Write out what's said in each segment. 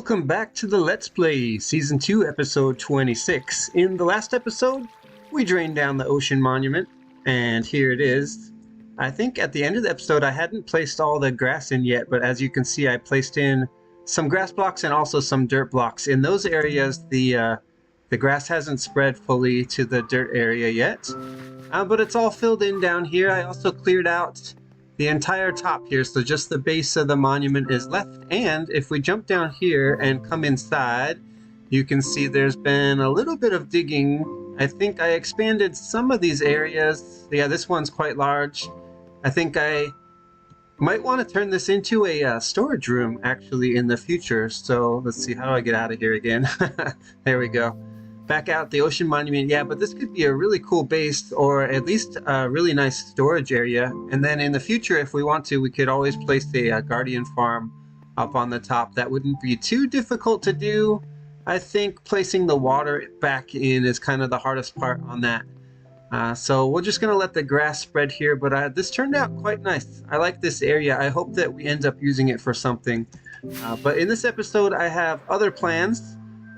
Welcome back to the Let's Play, Season 2, Episode 26. In the last episode, we drained down the ocean monument, and here it is. I think at the end of the episode I hadn't placed all the grass in yet, but as you can see I placed in some grass blocks and also some dirt blocks. In those areas the grass hasn't spread fully to the dirt area yet, but it's all filled in down here. I also cleared out the entire top here, so just the base of the monument is left. And if we jump down here and come inside, you can see there's been a little bit of digging. I think I expanded some of these areas. Yeah, this one's quite large. I think I might want to turn this into a storage room actually in the future. So let's see, how do I get out of here again? There we go. Back out the ocean monument. Yeah, but this could be a really cool base, or at least a really nice storage area. And then in the future, if we want to, we could always place a guardian farm up on the top. That wouldn't be too difficult to do. I think placing the water back in is kind of the hardest part on that. So we're just going to let the grass spread here, but this turned out quite nice. I like this area. I hope that we end up using it for something. But in this episode, I have other plans.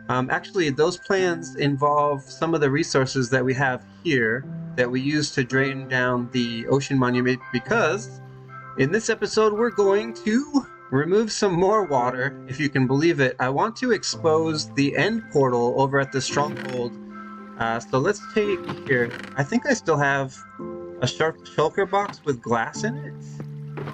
Actually, those plans involve some of the resources that we have here that we use to drain down the ocean monument, because in this episode we're going to remove some more water, if you can believe it. I want to expose the end portal over at the stronghold. So let's take here. I think I still have a shulker box with glass in it.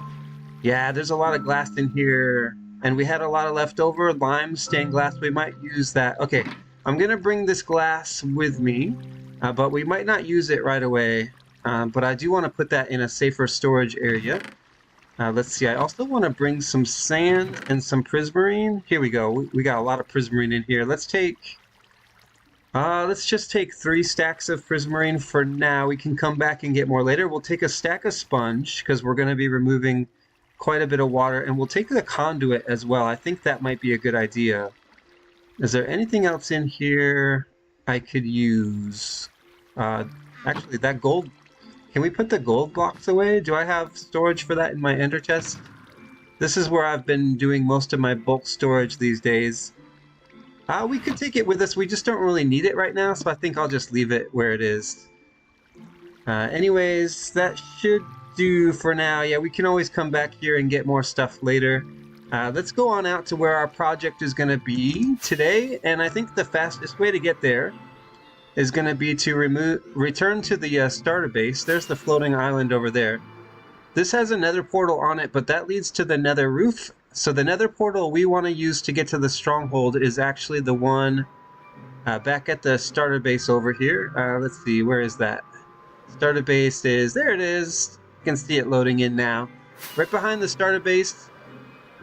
Yeah, there's a lot of glass in here. And we had a lot of leftover lime stained glass. We might use that. Okay, I'm going to bring this glass with me, but we might not use it right away. But I do want to put that in a safer storage area. Let's see, I also want to bring some sand and some prismarine. Here we go. We got a lot of prismarine in here. Let's just take 3 stacks of prismarine for now. We can come back and get more later. We'll take a stack of sponge, because we're going to be removing quite a bit of water, and we'll take the conduit as well. I think that might be a good idea. Is there anything else in here I could use? Actually, that gold... Can we put the gold blocks away? Do I have storage for that in my ender chest? This is where I've been doing most of my bulk storage these days. We could take it with us. We just don't really need it right now, so I think I'll just leave it where it is. Anyways, that should do for now. Yeah, we can always come back here and get more stuff later. Let's go on out to where our project is going to be today, and I think the fastest way to get there is going to be to return to the starter base. There's the floating island over there. This has a nether portal on it, but that leads to the nether roof. So the nether portal we want to use to get to the stronghold is actually the one back at the starter base over here. Let's see, where is that? Starter base is, there it is. You can see it loading in now. Right behind the starter base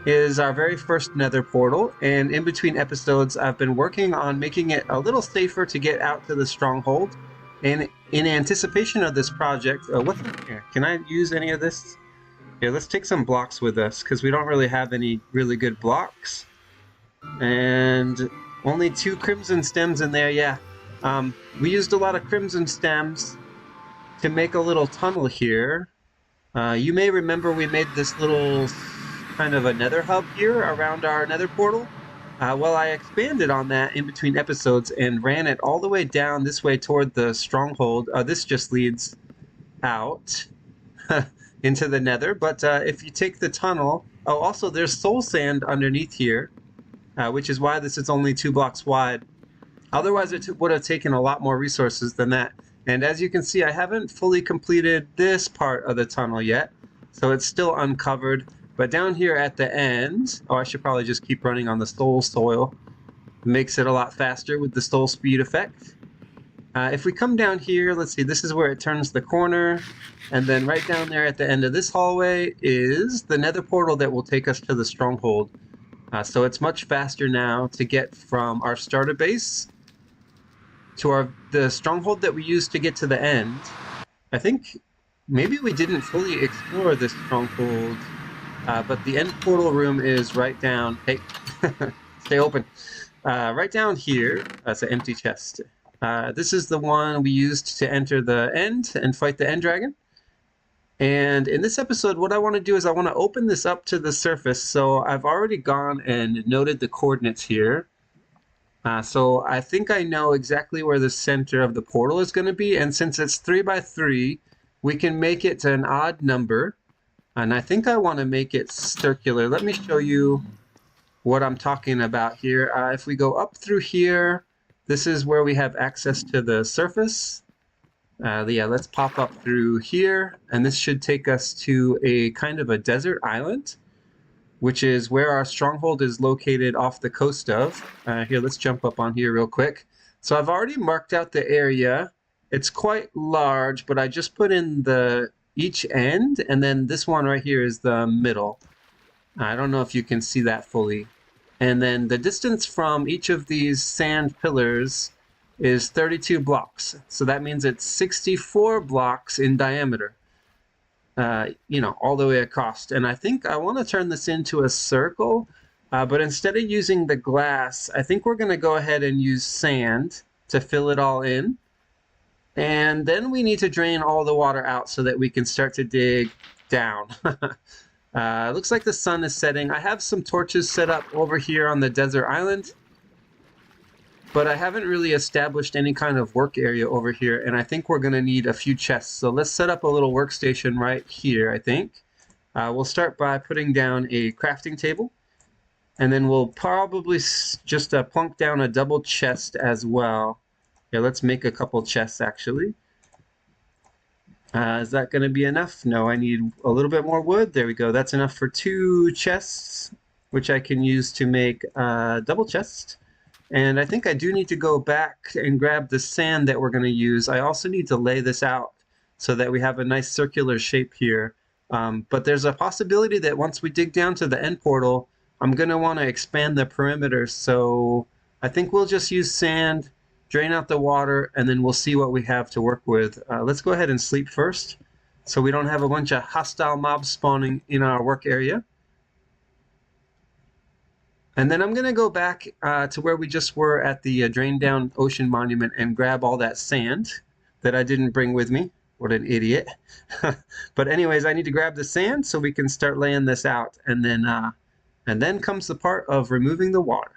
is our very first nether portal, and in between episodes I've been working on making it a little safer to get out to the stronghold. And in anticipation of this project, what's in here? Can I use any of this? Here, let's take some blocks with us, because we don't really have any really good blocks. And only 2 crimson stems in there. Yeah, we used a lot of crimson stems to make a little tunnel here. You may remember we made this little kind of a nether hub here around our nether portal. Well, I expanded on that in between episodes and ran it all the way down this way toward the stronghold. This just leads out into the nether, but if you take the tunnel... Oh, also there's soul sand underneath here, which is why this is only 2 blocks wide. Otherwise it would have taken a lot more resources than that. And as you can see, I haven't fully completed this part of the tunnel yet, so it's still uncovered. But down here at the end, oh, I should probably just keep running on the soul soil. It makes it a lot faster with the soul speed effect. If we come down here, let's see, this is where it turns the corner, and then right down there at the end of this hallway is the nether portal that will take us to the stronghold. So it's much faster now to get from our starter base to the stronghold that we used to get to the end. I think maybe we didn't fully explore this stronghold, but the end portal room is right down. Hey, stay open. Right down here. That's an empty chest. This is the one we used to enter the end and fight the end dragon. And in this episode, what I want to do is I want to open this up to the surface. So I've already gone and noted the coordinates here. So I think I know exactly where the center of the portal is going to be. And since it's 3 by 3, we can make it an odd number. And I think I want to make it circular. Let me show you what I'm talking about here. If we go up through here, this is where we have access to the surface. Yeah, let's pop up through here, and this should take us to a kind of a desert island, which is where our stronghold is located off the coast of. Here, let's jump up on here real quick. So I've already marked out the area. It's quite large, but I just put in each end, and then this one right here is the middle. I don't know if you can see that fully. And then the distance from each of these sand pillars is 32 blocks. So that means it's 64 blocks in diameter, all the way across. And I think I want to turn this into a circle, but instead of using the glass, I think we're going to go ahead and use sand to fill it all in. And then we need to drain all the water out so that we can start to dig down. Looks like the sun is setting. I have some torches set up over here on the desert island, but I haven't really established any kind of work area over here, and I think we're going to need a few chests. So let's set up a little workstation right here, I think. We'll start by putting down a crafting table, and then we'll probably just plunk down a double chest as well. Yeah, let's make a couple chests, actually. Is that going to be enough? No, I need a little bit more wood. There we go. That's enough for 2 chests, which I can use to make a double chest. And I think I do need to go back and grab the sand that we're going to use. I also need to lay this out so that we have a nice circular shape here. But there's a possibility that once we dig down to the end portal, I'm going to want to expand the perimeter. So I think we'll just use sand, drain out the water, and then we'll see what we have to work with. Let's go ahead and sleep first so we don't have a bunch of hostile mobs spawning in our work area. And then I'm going to go back to where we just were at the Drain Down Ocean Monument and grab all that sand that I didn't bring with me. What an idiot. But anyways, I need to grab the sand so we can start laying this out. And then comes the part of removing the water.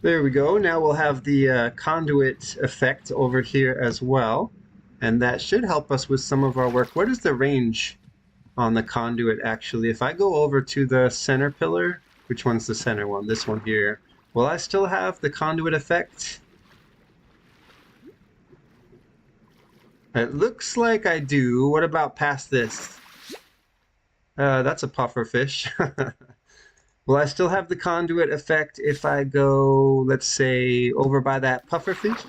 There we go. Now we'll have the conduit effect over here as well. And that should help us with some of our work. What is the range on the conduit, actually? If I go over to the center pillar, which one's the center one? This one here. Will I still have the conduit effect? It looks like I do. What about past this? That's a puffer fish. Will I still have the conduit effect if I go, let's say, over by that pufferfish?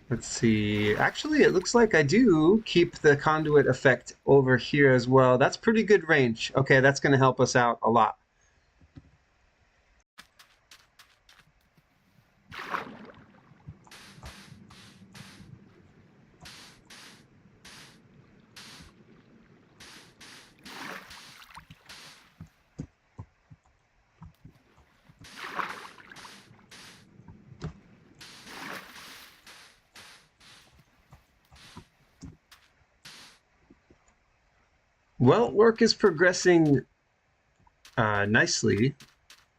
Let's see. Actually, it looks like I do keep the conduit effect over here as well. That's pretty good range. Okay, that's going to help us out a lot. Well, work is progressing nicely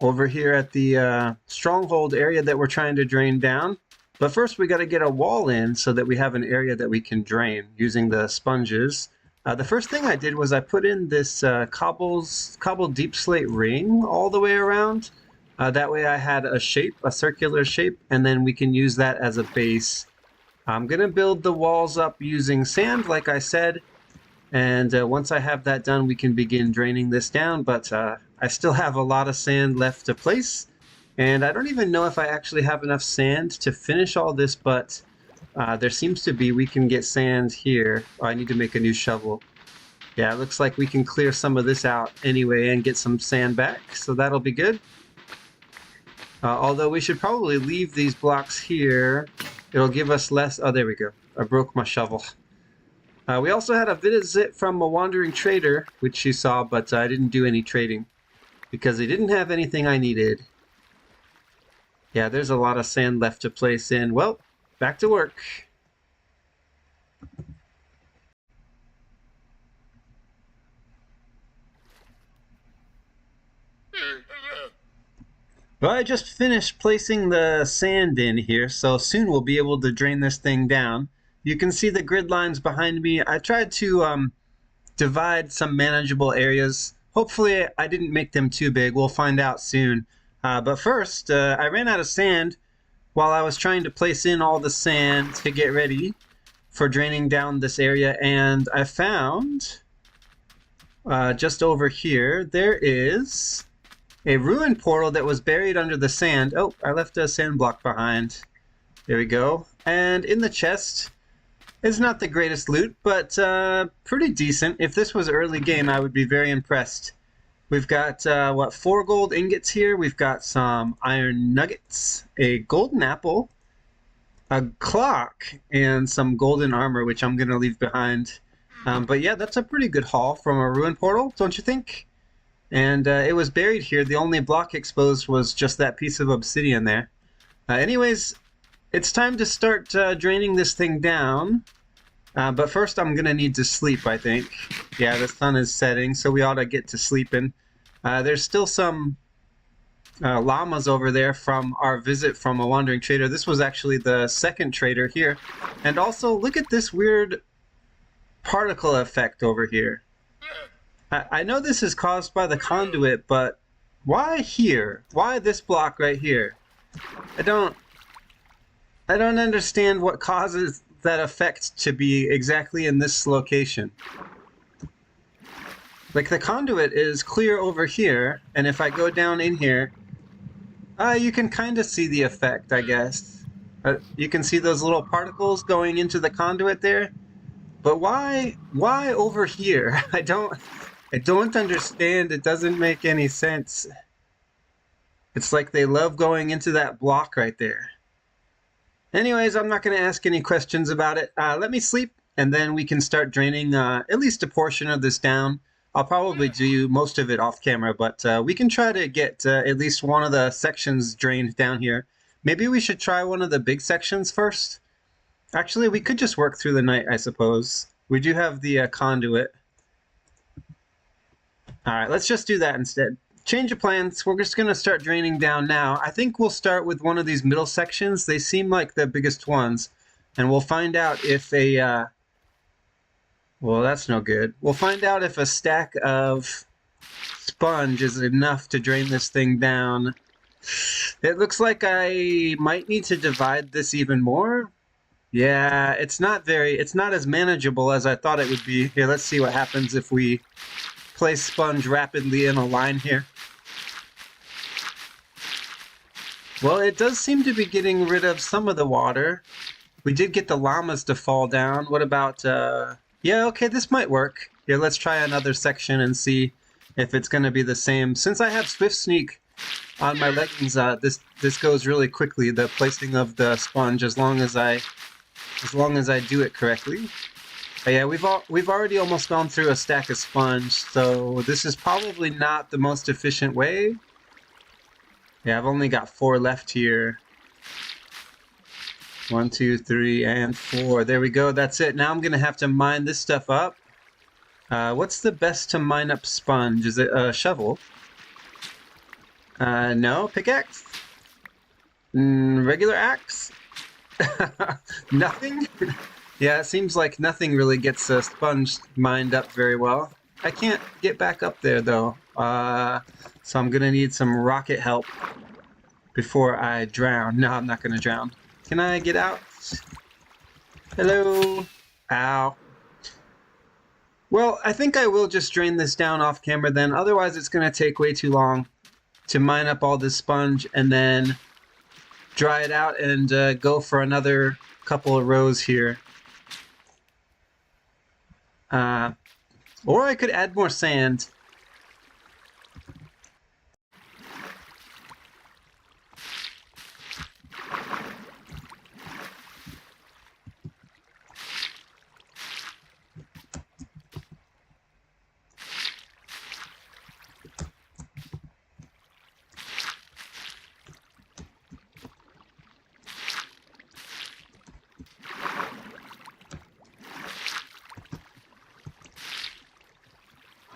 over here at the stronghold area that we're trying to drain down. But first we got to get a wall in so that we have an area that we can drain using the sponges. The first thing I did was I put in this cobbled deep slate ring all the way around. That way I had a shape, a circular shape, and then we can use that as a base. I'm going to build the walls up using sand, like I said. And once I have that done, we can begin draining this down, but I still have a lot of sand left to place. And I don't even know if I actually have enough sand to finish all this, but there seems to be. We can get sand here. Oh, I need to make a new shovel. Yeah, it looks like we can clear some of this out anyway and get some sand back, so that'll be good. Although we should probably leave these blocks here. It'll give us less... Oh, there we go. I broke my shovel. We also had a visit from a wandering trader, which you saw, but I didn't do any trading because he didn't have anything I needed. Yeah, there's a lot of sand left to place in. Well, back to work. Well, I just finished placing the sand in here, so soon we'll be able to drain this thing down. You can see the grid lines behind me. I tried to divide some manageable areas. Hopefully I didn't make them too big. We'll find out soon. But first, I ran out of sand while I was trying to place in all the sand to get ready for draining down this area, and I found just over here there is a ruin portal that was buried under the sand. Oh, I left a sand block behind. There we go. And in the chest, it's not the greatest loot, but pretty decent. If this was early game, I would be very impressed. We've got, 4 gold ingots here. We've got some iron nuggets, a golden apple, a clock, and some golden armor, which I'm going to leave behind. But yeah, that's a pretty good haul from a ruin portal, don't you think? And it was buried here. The only block exposed was just that piece of obsidian there. Anyways, it's time to start draining this thing down. But first I'm going to need to sleep, I think. Yeah, the sun is setting, so we ought to get to sleeping. There's still some llamas over there from our visit from a wandering trader. This was actually the second trader here. And also, look at this weird particle effect over here. I know this is caused by the conduit, but why here? Why this block right here? I don't understand what causes that effect to be exactly in this location. Like, the conduit is clear over here, and if I go down in here, you can kind of see the effect, I guess. You can see those little particles going into the conduit there. But why over here? I don't understand. It doesn't make any sense. It's like they love going into that block right there. Anyways, I'm not going to ask any questions about it. Let me sleep, and then we can start draining at least a portion of this down. I'll probably do most of it off camera, but we can try to get at least one of the sections drained down here. Maybe we should try one of the big sections first. Actually, we could just work through the night, I suppose. We do have the conduit. Alright, let's just do that instead. Change of plans. We're just going to start draining down now. I think we'll start with one of these middle sections. They seem like the biggest ones. And we'll find out if a... well, that's no good. We'll find out if a stack of sponge is enough to drain this thing down. It looks like I might need to divide this even more. Yeah, it's not as manageable as I thought it would be. Here, let's see what happens if we place sponge rapidly in a line here. Well, it does seem to be getting rid of some of the water. We did get the llamas to fall down. What about, yeah, okay, this might work. Here, let's try another section and see if it's going to be the same. Since I have Swift Sneak on my leggings, this goes really quickly, the placing of the sponge, as long as I do it correctly. But yeah, we've already almost gone through a stack of sponge, so this is probably not the most efficient way. Yeah, I've only got 4 left here. 1, 2, 3, and 4. There we go. That's it. Now I'm gonna have to mine this stuff up. What's the best to mine up sponge? Is it a shovel? No, pickaxe. Regular axe. Nothing. Yeah, it seems like nothing really gets a sponge mined up very well. I can't get back up there though. So I'm gonna need some rocket help before I drown. No, I'm not gonna drown. Can I get out? Hello? Ow. Well, I think I will just drain this down off camera then. Otherwise, it's gonna take way too long to mine up all this sponge and then dry it out and go for another couple of rows here. Or I could add more sand.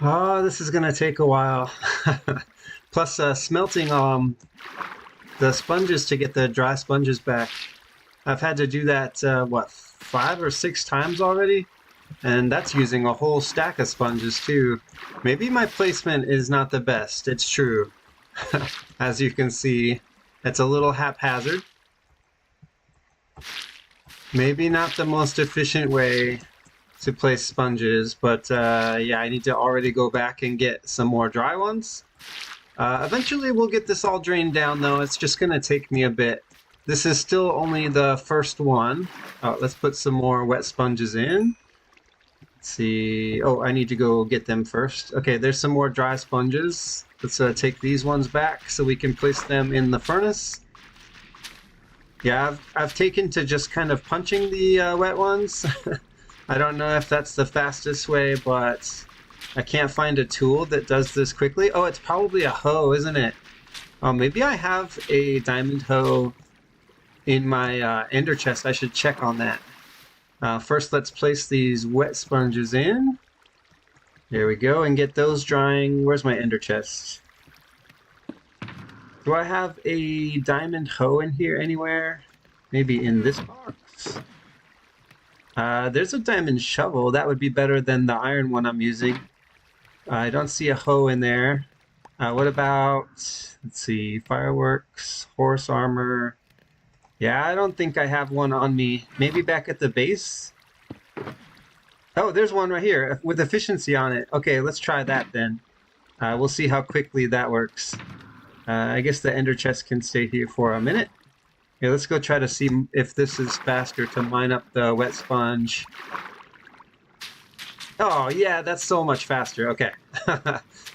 Oh, this is gonna take a while. Plus, smelting the sponges to get the dry sponges back. I've had to do that, what, 5 or 6 times already? And that's using a whole stack of sponges too. Maybe my placement is not the best, it's true. As you can see, it's a little haphazard. Maybe not the most efficient way to place sponges, but yeah, I need to already go back and get some more dry ones. Eventually we'll get this all drained down though, it's just gonna take me a bit. This is still only the first one. Let's put some more wet sponges in. Let's see, oh, I need to go get them first. Okay, there's some more dry sponges. Let's take these ones back so we can place them in the furnace. Yeah, I've taken to just kind of punching the wet ones. I don't know if that's the fastest way, but I can't find a tool that does this quickly. Oh, it's probably a hoe, isn't it? Oh, maybe I have a diamond hoe in my ender chest. I should check on that. First, let's place these wet sponges in. There we go, and get those drying. Where's my ender chest? Do I have a diamond hoe in here anywhere? Maybe in this box? There's a diamond shovel. That would be better than the iron one I'm using. I don't see a hoe in there. What about, let's see, fireworks, horse armor. Yeah, I don't think I have one on me. Maybe back at the base? Oh, there's one right here with efficiency on it. Okay, let's try that then. We'll see how quickly that works. I guess the ender chest can stay here for a minute. Yeah, let's go try to see if this is faster to mine up the wet sponge. Oh, yeah, that's so much faster. Okay. All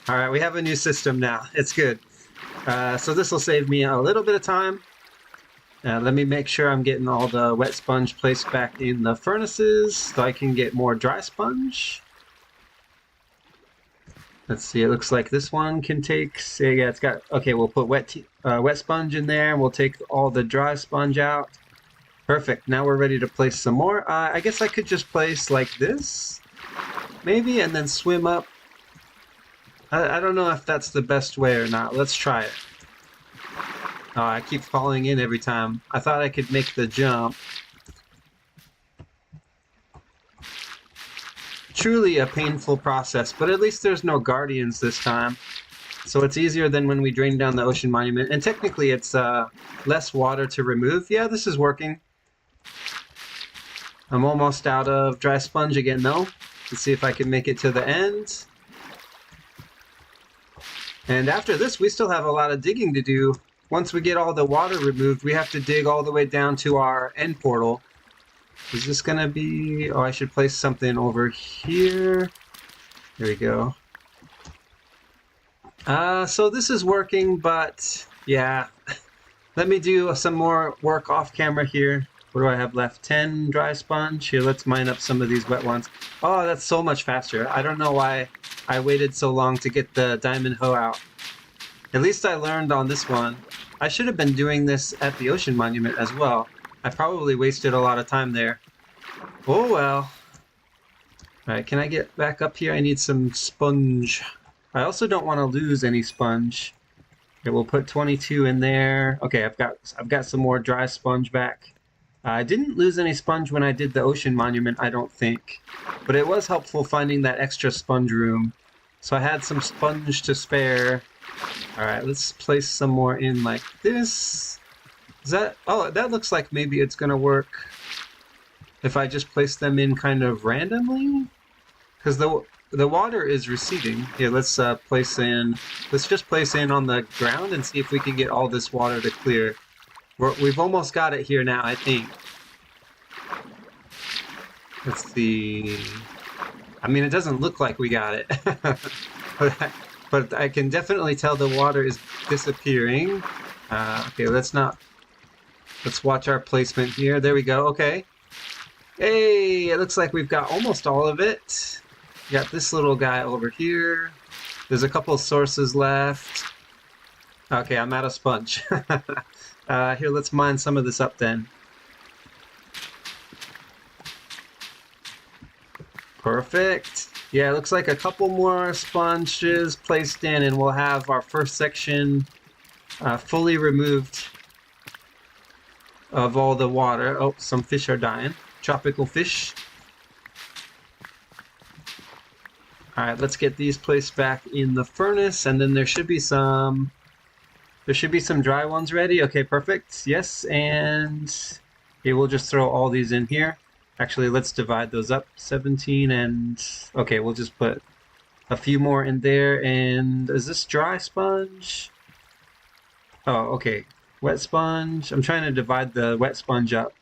right, we have a new system now. It's good. So this will save me a little bit of time. Let me make sure I'm getting all the wet sponge placed back in the furnaces so I can get more dry sponge. Let's see, it looks like this one can take, say, yeah, it's got, okay, we'll put wet sponge in there, and we'll take all the dry sponge out. Perfect, now we're ready to place some more. I guess I could just place like this, maybe, and then swim up. I don't know if that's the best way or not. Let's try it. Oh, I keep falling in every time. I thought I could make the jump. Truly a painful process, but at least there's no guardians this time. So it's easier than when we drained down the ocean monument. And technically it's less water to remove. Yeah, this is working. I'm almost out of dry sponge again though. Let's see if I can make it to the end. And after this, we still have a lot of digging to do. Once we get all the water removed, we have to dig all the way down to our end portal. Is this gonna be... oh, I should place something over here. There we go. So this is working, but yeah. Let me do some more work off camera here. What do I have left? 10 dry sponge. Here, let's mine up some of these wet ones. Oh, that's so much faster. I don't know why I waited so long to get the diamond hoe out. At least I learned on this one. I should have been doing this at the ocean monument as well. I probably wasted a lot of time there. Oh well. Alright, can I get back up here? I need some sponge. I also don't want to lose any sponge. Okay, we'll put 22 in there. Okay, I've got some more dry sponge back. I didn't lose any sponge when I did the ocean monument, I don't think. But it was helpful finding that extra sponge room. So I had some sponge to spare. Alright, let's place some more in like this. Is that... oh, that looks like maybe it's gonna work if I just place them in kind of randomly? Because the water is receding. Here, let's place in. Let's just place in on the ground and see if we can get all this water to clear. We've almost got it here now, I think. Let's see. I mean, it doesn't look like we got it. But I can definitely tell the water is disappearing. Okay, let's watch our placement here. There we go. Okay. Hey, it looks like we've got almost all of it. We got this little guy over here. There's a couple of sources left. Okay, I'm out of sponge. Here, let's mine some of this up then. Perfect. Yeah, it looks like a couple more sponges placed in and we'll have our first section fully removed of all the water. Oh, some fish are dying. Tropical fish. Alright, let's get these placed back in the furnace, and then there should be some dry ones ready. Okay, perfect. Yes, and okay, we'll just throw all these in here. Actually, let's divide those up. 17 and... Okay, we'll just put a few more in there. And is this dry sponge? Oh, okay. Wet sponge. I'm trying to divide the wet sponge up.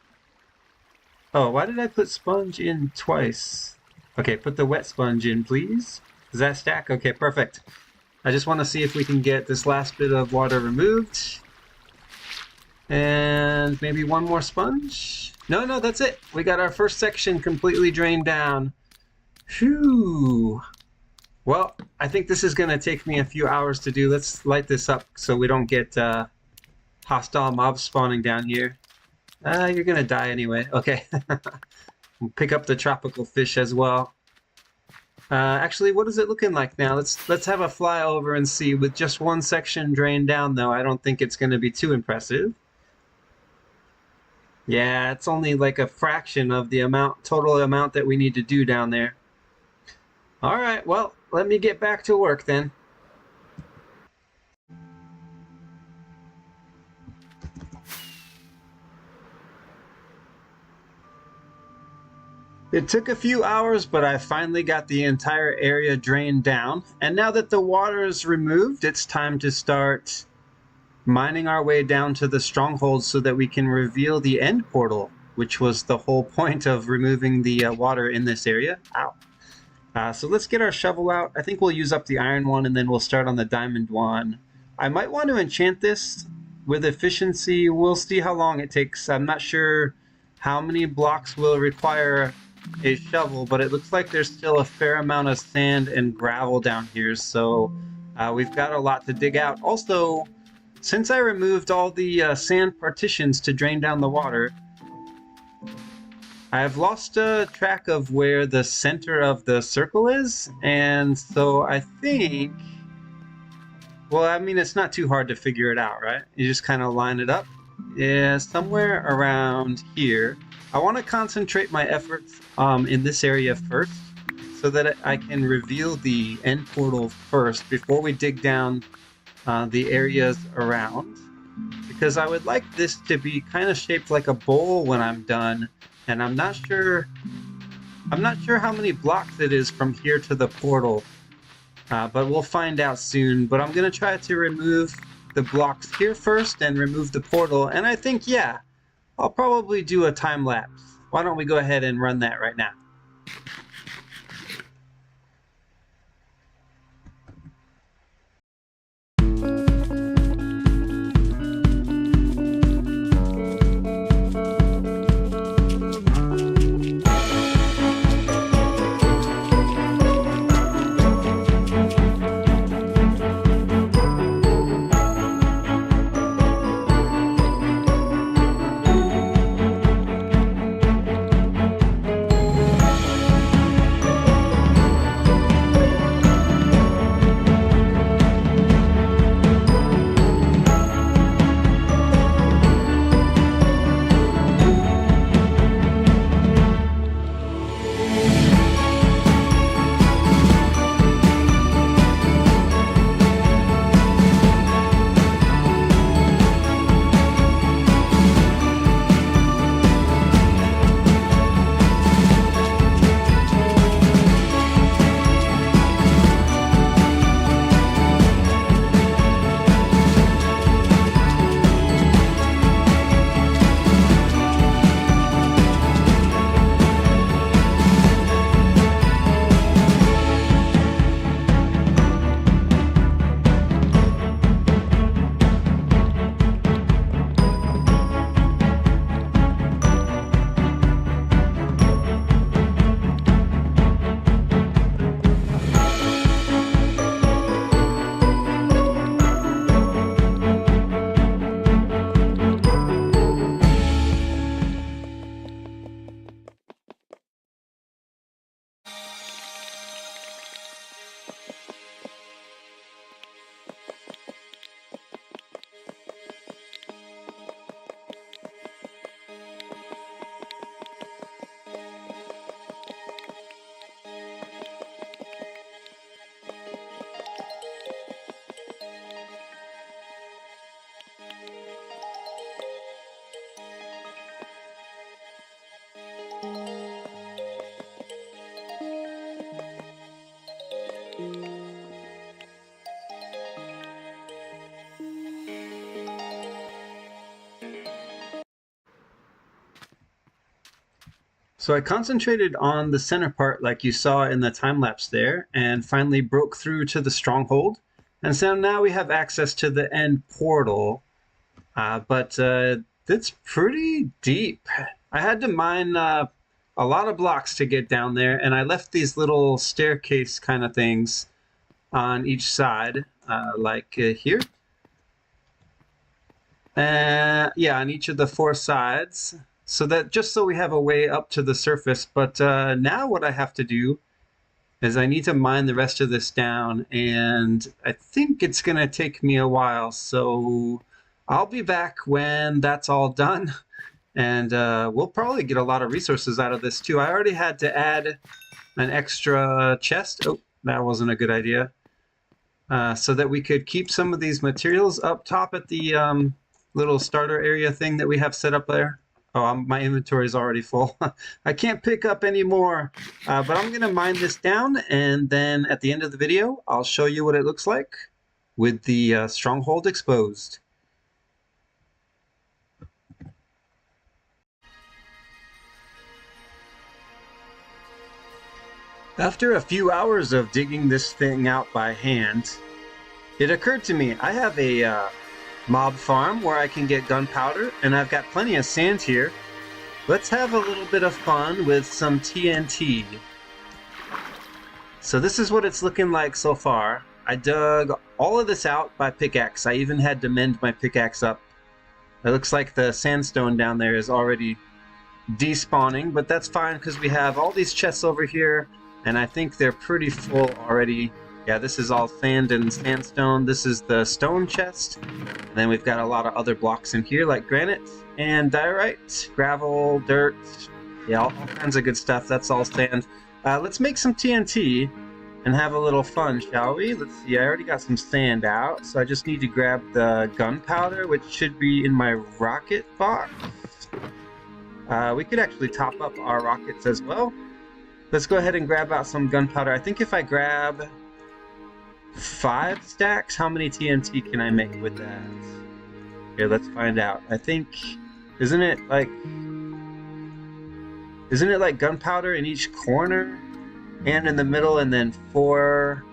Oh, why did I put sponge in twice? Okay, put the wet sponge in, please. Does that stack? Okay, perfect. I just want to see if we can get this last bit of water removed. And maybe one more sponge? No, that's it. We got our first section completely drained down. Phew. Well, I think this is going to take me a few hours to do. Let's light this up so we don't get hostile mobs spawning down here. You're going to die anyway. Okay. We'll pick up the tropical fish as well. Actually, what is it looking like now? Let's have a fly over and see. With just one section drained down, though, I don't think it's going to be too impressive. Yeah, it's only like a fraction of the total amount that we need to do down there. All right, well, let me get back to work then. It took a few hours, but I finally got the entire area drained down. And now that the water is removed, it's time to start mining our way down to the stronghold so that we can reveal the end portal, which was the whole point of removing the water in this area. Ow. So let's get our shovel out. I think we'll use up the iron one and then we'll start on the diamond one. I might want to enchant this with efficiency. We'll see how long it takes. I'm not sure how many blocks will require a shovel, but it looks like there's still a fair amount of sand and gravel down here, so we've got a lot to dig out. Also, since I removed all the sand partitions to drain down the water, I've lost track of where the center of the circle is, and so I think, well, I mean, it's not too hard to figure it out, right? You just kind of line it up. Yeah, somewhere around here. I want to concentrate my efforts in this area first, so that I can reveal the end portal first before we dig down the areas around, because I would like this to be kind of shaped like a bowl when I'm done, and I'm not sure how many blocks it is from here to the portal, but we'll find out soon. But I'm gonna try to remove the blocks here first and remove the portal, and I think, yeah, I'll probably do a time lapse. Why don't we go ahead and run that right now? So I concentrated on the center part like you saw in the time lapse there, and finally broke through to the stronghold. And so now we have access to the end portal, but it's pretty deep. I had to mine a lot of blocks to get down there, and I left these little staircase kind of things on each side, like here. Yeah, on each of the 4 sides, so that just so we have a way up to the surface. But now what I have to do is I need to mine the rest of this down, and I think it's going to take me a while, so I'll be back when that's all done, and we'll probably get a lot of resources out of this too. I already had to add an extra chest. Oh, that wasn't a good idea. So that we could keep some of these materials up top at the little starter area thing that we have set up there. Oh, my inventory is already full. I can't pick up any more, but I'm going to mine this down, and then at the end of the video, I'll show you what it looks like with the stronghold exposed. After a few hours of digging this thing out by hand, it occurred to me I have a mob farm where I can get gunpowder, and I've got plenty of sand here. Let's have a little bit of fun with some TNT. So this is what it's looking like so far. I dug all of this out by pickaxe. I even had to mend my pickaxe up. It looks like the sandstone down there is already despawning, but that's fine because we have all these chests over here, and I think they're pretty full already. Yeah, this is all sand and sandstone. This is the stone chest. And then we've got a lot of other blocks in here, like granite and diorite, gravel, dirt. Yeah, all kinds of good stuff. That's all sand. Let's make some TNT and have a little fun, shall we? Let's see, I already got some sand out, so I just need to grab the gunpowder, which should be in my rocket box. We could actually top up our rockets as well. Let's go ahead and grab out some gunpowder. I think if I grab 5 stacks, how many TNT can I make with that? Here, let's find out. I think, isn't it like gunpowder in each corner and in the middle, and then 4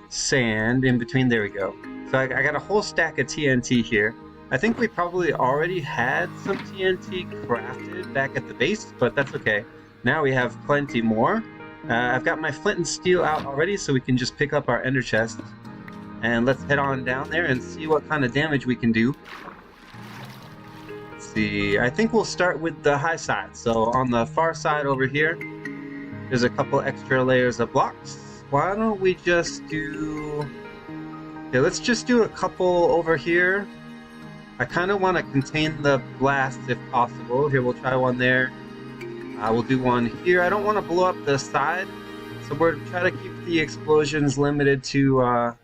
sand in between? There we go. So I got a whole stack of TNT here. I think we probably already had some TNT crafted back at the base, but that's okay. Now we have plenty more. I've got my flint and steel out already, so we can just pick up our ender chest. And let's head on down there and see what kind of damage we can do. Let's see, I think we'll start with the high side. So on the far side over here, there's a couple extra layers of blocks. Why don't we just do... Yeah, let's just do a couple over here. I kind of want to contain the blast if possible. Here, we'll try one there. We'll do one here. I don't want to blow up the side, so we're trying to keep the explosions limited to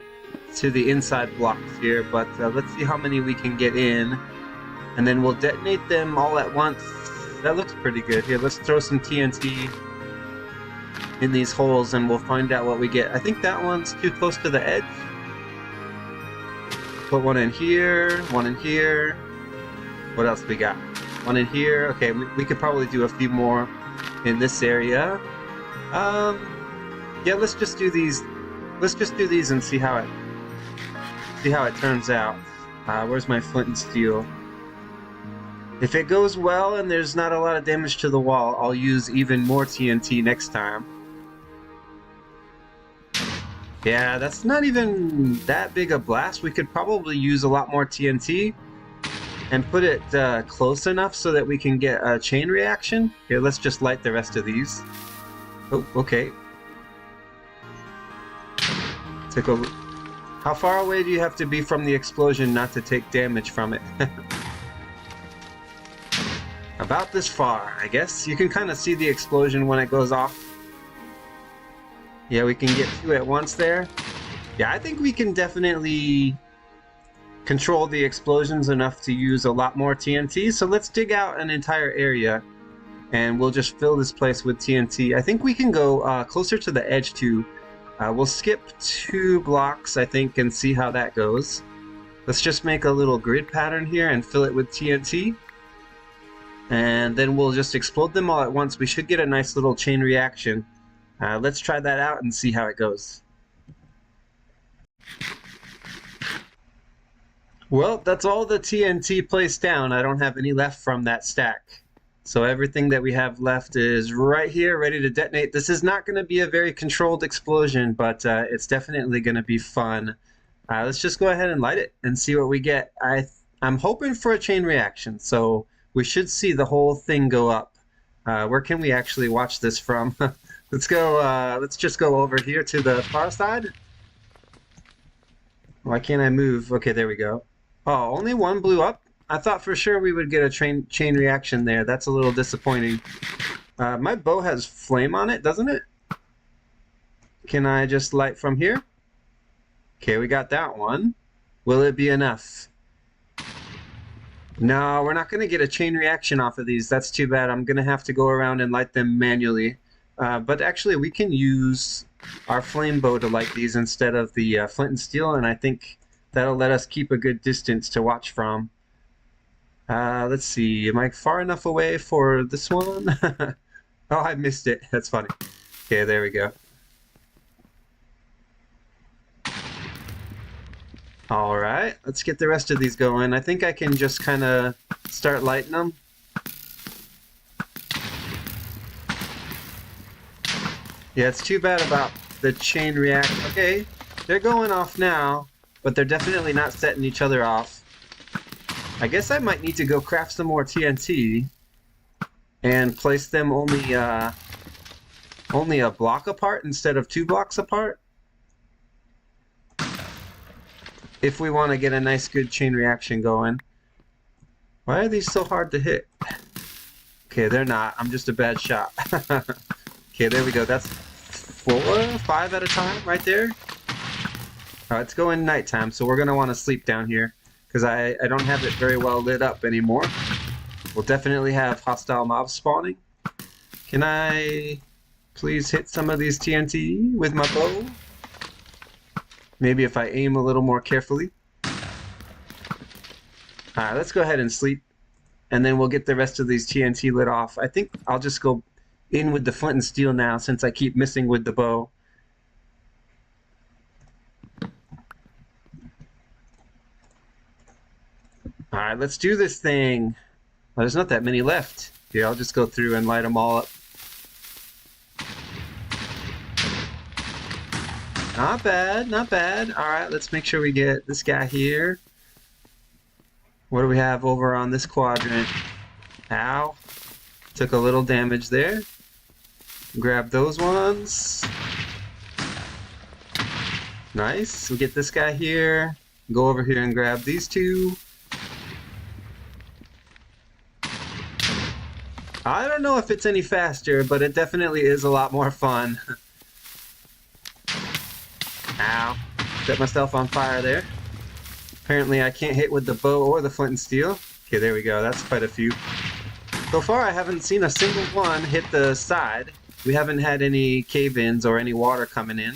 the inside blocks here. But let's see how many we can get in, and then we'll detonate them all at once. That looks pretty good. Here, let's throw some TNT in these holes, and we'll find out what we get. I think that one's too close to the edge. Put one in here, one in here. What else we got? One in here. Okay, we could probably do a few more in this area. Yeah, let's just do these. Let's just do these and see how it turns out. Where's my flint and steel? If it goes well and there's not a lot of damage to the wall, I'll use even more TNT next time. Yeah, that's not even that big a blast. We could probably use a lot more TNT and put it close enough so that we can get a chain reaction. Here, let's just light the rest of these. Oh, okay. How far away do you have to be from the explosion not to take damage from it? About this far, I guess. You can kind of see the explosion when it goes off. Yeah, we can get 2 at once there. Yeah, I think we can definitely control the explosions enough to use a lot more TNT. So let's dig out an entire area and we'll just fill this place with TNT. I think we can go closer to the edge too. We'll skip 2 blocks, I think, and see how that goes. Let's just make a little grid pattern here and fill it with TNT. and then we'll just explode them all at once. We should get a nice little chain reaction. Let's try that out and see how it goes. Well, that's all the TNT placed down. I don't have any left from that stack. So everything that we have left is right here, ready to detonate. This is not going to be a very controlled explosion, but it's definitely going to be fun. Let's just go ahead and light it and see what we get. I'm hoping for a chain reaction, so we should see the whole thing go up. Where can we actually watch this from? Let's go. Let's just go over here to the far side. Why can't I move? Okay, there we go. Oh, only one blew up? I thought for sure we would get a chain reaction there. That's a little disappointing. My bow has flame on it, doesn't it? Can I just light from here? Okay, we got that one. Will it be enough? No, we're not going to get a chain reaction off of these. That's too bad. I'm going to have to go around and light them manually. But actually, we can use our flame bow to light these instead of the flint and steel, and I think that'll let us keep a good distance to watch from. Let's see, am I far enough away for this one? Oh, I missed it. That's funny. Okay, there we go. All right, let's get the rest of these going. I think I can just kind of start lighting them. Yeah, it's too bad about the chain reaction. Okay, they're going off now, but they're definitely not setting each other off. I guess I might need to go craft some more TNT and place them only a block apart instead of 2 blocks apart. If we want to get a nice good chain reaction going. Why are these so hard to hit? Okay, they're not. I'm just a bad shot. Okay, there we go. That's 4, 5 at a time right there. It's going nighttime, so we're going to want to sleep down here because I don't have it very well lit up anymore. We'll definitely have hostile mobs spawning. Can I please hit some of these TNT with my bow? Maybe if I aim a little more carefully. Alright, let's go ahead and sleep, and then we'll get the rest of these TNT lit off. I think I'll just go in with the flint and steel now since I keep missing with the bow. Alright, let's do this thing. Well, there's not that many left. Here, I'll just go through and light them all up. Not bad, not bad. Alright, let's make sure we get this guy here. What do we have over on this quadrant? Ow. Took a little damage there. Grab those ones. Nice. We'll get this guy here. Go over here and grab these 2. I don't know if it's any faster, but it definitely is a lot more fun. Ow. Set myself on fire there. Apparently I can't hit with the bow or the flint and steel. Okay, there we go. That's quite a few. So far I haven't seen a single one hit the side. We haven't had any cave-ins or any water coming in.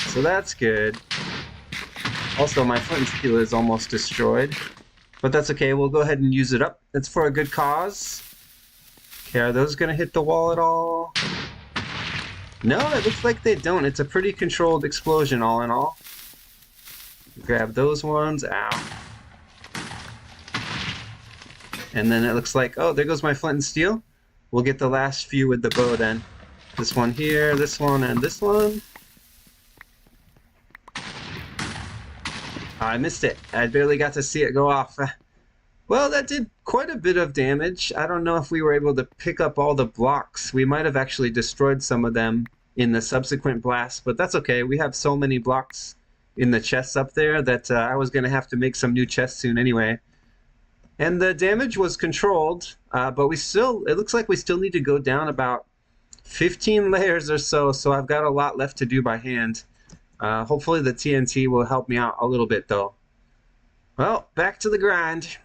So that's good. Also, my flint and steel is almost destroyed. But that's okay. We'll go ahead and use it up. It's for a good cause. Okay, are those going to hit the wall at all? No, it looks like they don't. It's a pretty controlled explosion all in all. Grab those ones. Ow. And then it looks like, oh, there goes my flint and steel. We'll get the last few with the bow then. This one here, this one, and this one. I missed it. I barely got to see it go off. Well, that did quite a bit of damage. I don't know if we were able to pick up all the blocks. We might have actually destroyed some of them in the subsequent blast, but that's okay. We have so many blocks in the chests up there that I was going to have to make some new chests soon anyway. And the damage was controlled, but it looks like we still need to go down about 15 layers or so, so I've got a lot left to do by hand. Hopefully the TNT will help me out a little bit though. Well, back to the grind.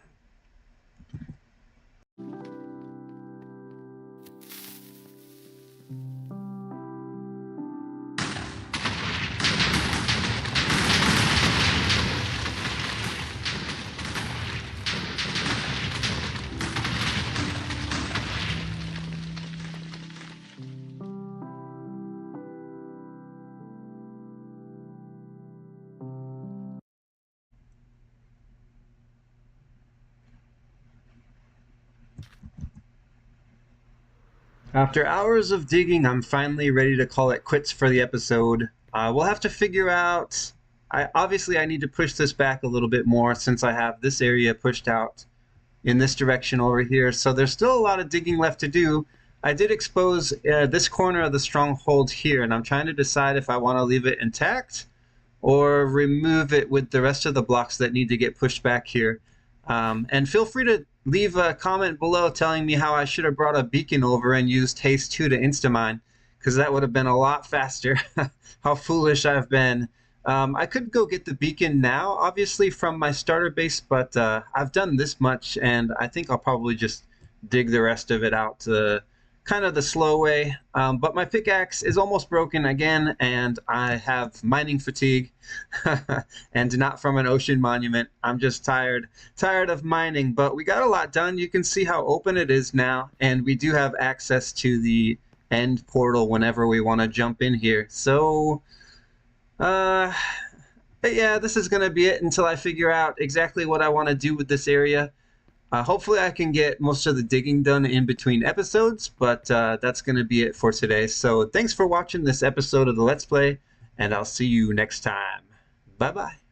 After hours of digging, I'm finally ready to call it quits for the episode. We'll have to figure out. Obviously I need to push this back a little bit more since I have this area pushed out in this direction over here. So there's still a lot of digging left to do. I did expose this corner of the stronghold here, and I'm trying to decide if I want to leave it intact or remove it with the rest of the blocks that need to get pushed back here. And feel free to leave a comment below telling me how I should have brought a beacon over and used haste 2 to instamine, because that would have been a lot faster. How foolish I've been. I could go get the beacon now, obviously, from my starter base, but I've done this much, and I think I'll probably just dig the rest of it out kind of the slow way. But my pickaxe is almost broken again, and I have mining fatigue, and not from an ocean monument. I'm just tired of mining, but we got a lot done. You can see how open it is now, and we do have access to the end portal whenever we want to jump in here. So but yeah, this is going to be it until I figure out exactly what I want to do with this area. Hopefully I can get most of the digging done in between episodes, but that's going to be it for today. So thanks for watching this episode of the Let's Play, and I'll see you next time. Bye-bye.